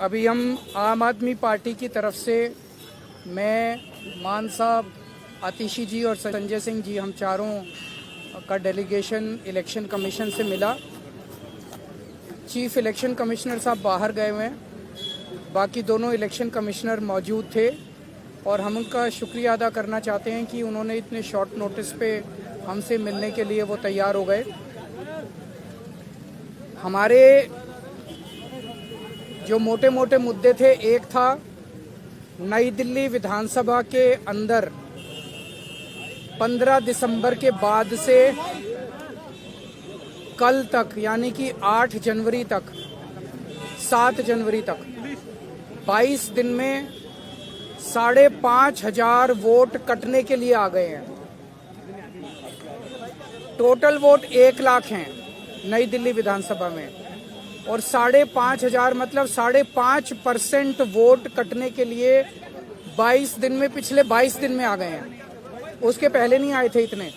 अभी हम आम आदमी पार्टी की तरफ से मैं, मान साहब, आतिशी जी और संजय सिंह जी, हम चारों का डेलीगेशन इलेक्शन कमीशन से मिला। चीफ इलेक्शन कमिश्नर साहब बाहर गए हुए हैं, बाकी दोनों इलेक्शन कमिश्नर मौजूद थे और हम उनका शुक्रिया अदा करना चाहते हैं कि उन्होंने इतने शॉर्ट नोटिस पे हमसे मिलने के लिए वो तैयार हो गए। हमारे जो मोटे मोटे मुद्दे थे, एक था नई दिल्ली विधानसभा के अंदर 15 दिसंबर के बाद से कल तक, यानी कि 8 जनवरी तक, 7 जनवरी तक 22 दिन में 5,500 वोट कटने के लिए आ गए हैं। टोटल वोट 1 लाख हैं नई दिल्ली विधानसभा में, और 5,500 मतलब 5.5% वोट कटने के लिए 22 दिन में, पिछले 22 दिन में आ गए हैं। उसके पहले नहीं आए थे इतने।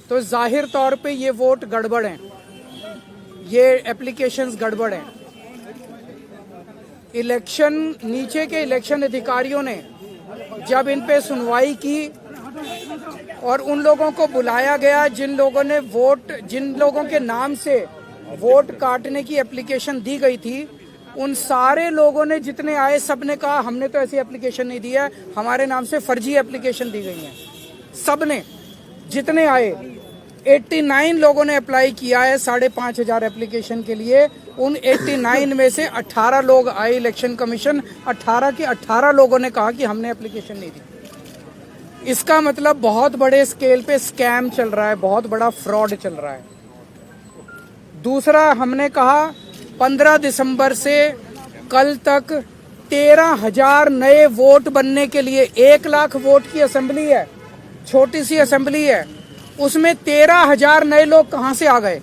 तो जाहिर तौर पे ये वोट गड़बड़ हैं, ये एप्लीकेशंस गड़बड़ हैं। इलेक्शन, नीचे के इलेक्शन अधिकारियों ने जब इन पे सुनवाई की और उन लोगों को बुलाया गया जिन लोगों के नाम से वोट काटने की एप्लीकेशन दी गई थी, उन सारे लोगों ने, जितने आए, सब ने कहा हमने तो ऐसी एप्लीकेशन नहीं दी है, हमारे नाम से फर्जी एप्लीकेशन दी गई है। सब ने, जितने आए 89 लोगों ने अप्लाई किया है 5,500 एप्लीकेशन के लिए। उन 89 में से 18 लोग आए इलेक्शन कमीशन, 18 के 18 लोगों ने कहा कि हमने एप्लीकेशन नहीं दी। इसका मतलब बहुत बड़े स्केल पे स्कैम चल रहा है, बहुत बड़ा फ्रॉड चल रहा है। दूसरा, हमने कहा 15 दिसंबर से कल तक 13,000 नए वोट बनने के लिए, 1 लाख वोट की असेंबली है, छोटी सी असेंबली है, उसमें 13,000 नए लोग कहां से आ गए?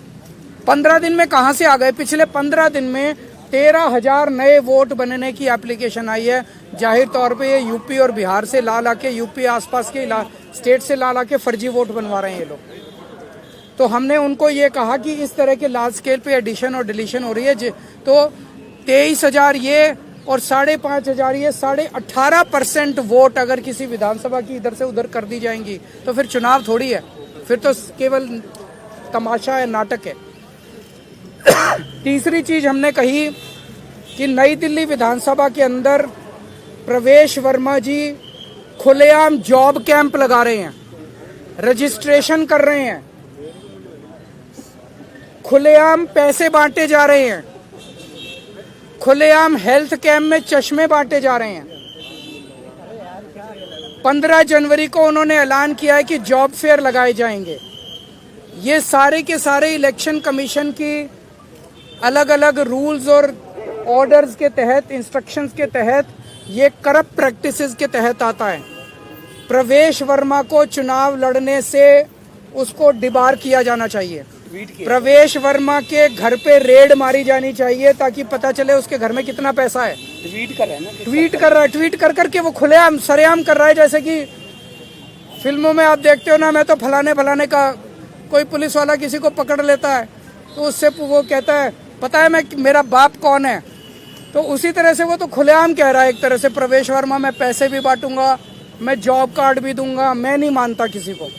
15 दिन में कहां से आ गए? पिछले 15 दिन में 13,000 नए वोट बनने की एप्लीकेशन आई है। जाहिर तौर पे ये यूपी और बिहार से ला के, यूपी आसपास के स्टेट से ला के फर्जी वोट बनवा रहे हैं ये लोग। तो हमने उनको ये कहा कि इस तरह के लार्ज स्केल पे एडिशन और डिलीशन हो रही है, तो 23,000 ये और 5,500 ये, 18.5% वोट अगर किसी विधानसभा की इधर से उधर कर दी जाएंगी तो फिर चुनाव थोड़ी है, फिर तो केवल तमाशा है, नाटक है। तीसरी चीज हमने कही कि नई दिल्ली विधानसभा के अंदर प्रवेश वर्मा जी खुलेआम जॉब कैंप लगा रहे हैं, रजिस्ट्रेशन कर रहे हैं, खुलेआम पैसे बांटे जा रहे हैं, खुलेआम हेल्थ कैंप में चश्मे बांटे जा रहे हैं। 15 जनवरी को उन्होंने ऐलान किया है कि जॉब फेयर लगाए जाएंगे। ये सारे के सारे इलेक्शन कमीशन की अलग अलग रूल्स और ऑर्डर्स के तहत, इंस्ट्रक्शंस के तहत, ये करप्ट प्रैक्टिसेस के तहत आता है। प्रवेश वर्मा को चुनाव लड़ने से उसको डिबार किया जाना चाहिए। प्रवेश वर्मा के घर पे रेड मारी जानी चाहिए ताकि पता चले उसके घर में कितना पैसा है। ट्वीट कर रहा है ना, ट्वीट कर करके वो खुलेआम सरेआम कर रहा है। जैसे कि फिल्मों में आप देखते हो ना, मैं तो फलाने का, कोई पुलिस वाला किसी को पकड़ लेता है तो उससे वो कहता है पता है मेरा बाप कौन है, तो उसी तरह से वो तो खुलेआम कह रहा है एक तरह से, प्रवेश वर्मा मैं पैसे भी बांटूंगा, मैं जॉब कार्ड भी दूंगा, मैं नहीं मानता किसी को।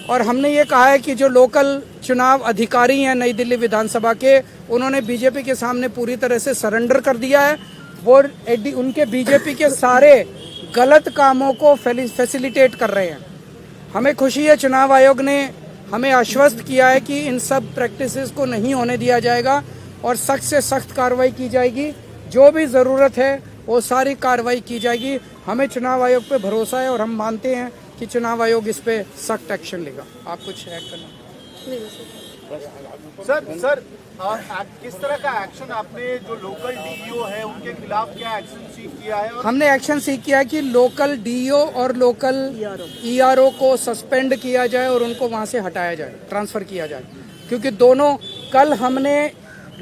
और हमने ये कहा है कि जो लोकल चुनाव अधिकारी हैं नई दिल्ली विधानसभा के, उन्होंने बीजेपी के सामने पूरी तरह से सरेंडर कर दिया है। वो उनके बीजेपी के सारे गलत कामों को फैसिलिटेट कर रहे हैं। हमें खुशी है, चुनाव आयोग ने हमें आश्वस्त किया है कि इन सब प्रैक्टिसेस को नहीं होने दिया जाएगा और सख्त से सख्त कार्रवाई की जाएगी। जो भी ज़रूरत है वो सारी कार्रवाई की जाएगी। हमें चुनाव आयोग पे भरोसा है और हम मानते हैं कि चुनाव आयोग इस पे सख्त एक्शन लेगा। आप कुछ ऐड करना? सर, किस तरह का एक्शन आपने, जो लोकल डीईओ है उनके खिलाफ क्या एक्शन सीख किया है? हमने एक्शन सीख किया है कि लोकल डीईओ और लोकल ईआरओ को सस्पेंड किया जाए और उनको वहां से हटाया जाए, ट्रांसफर किया जाए। क्योंकि दोनों, कल हमने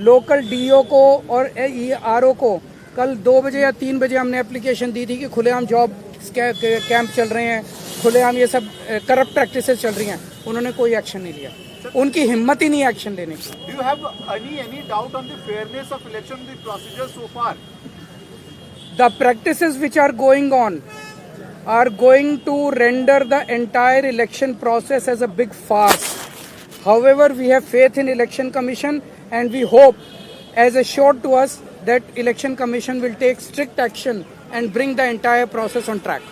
लोकल डीईओ को और ईआरओ को कल 2 बजे या 3 बजे हमने एप्लीकेशन दी थी कि खुलेआम जॉब कैंप चल रहे हैं, खुलेआम ये सब करप्ट प्रैक्टिसेस चल रही हैं। उन्होंने कोई एक्शन नहीं लिया, उनकी हिम्मत ही नहीं एक्शन लेने की। Do you have any doubt on the fairness of election, the procedure so far? The practices which are going on are going to render the entire election process as a big farce. However, we have faith in Election Commission and we hope, as assured to us, that Election Commission will take strict action and bring the entire process on track.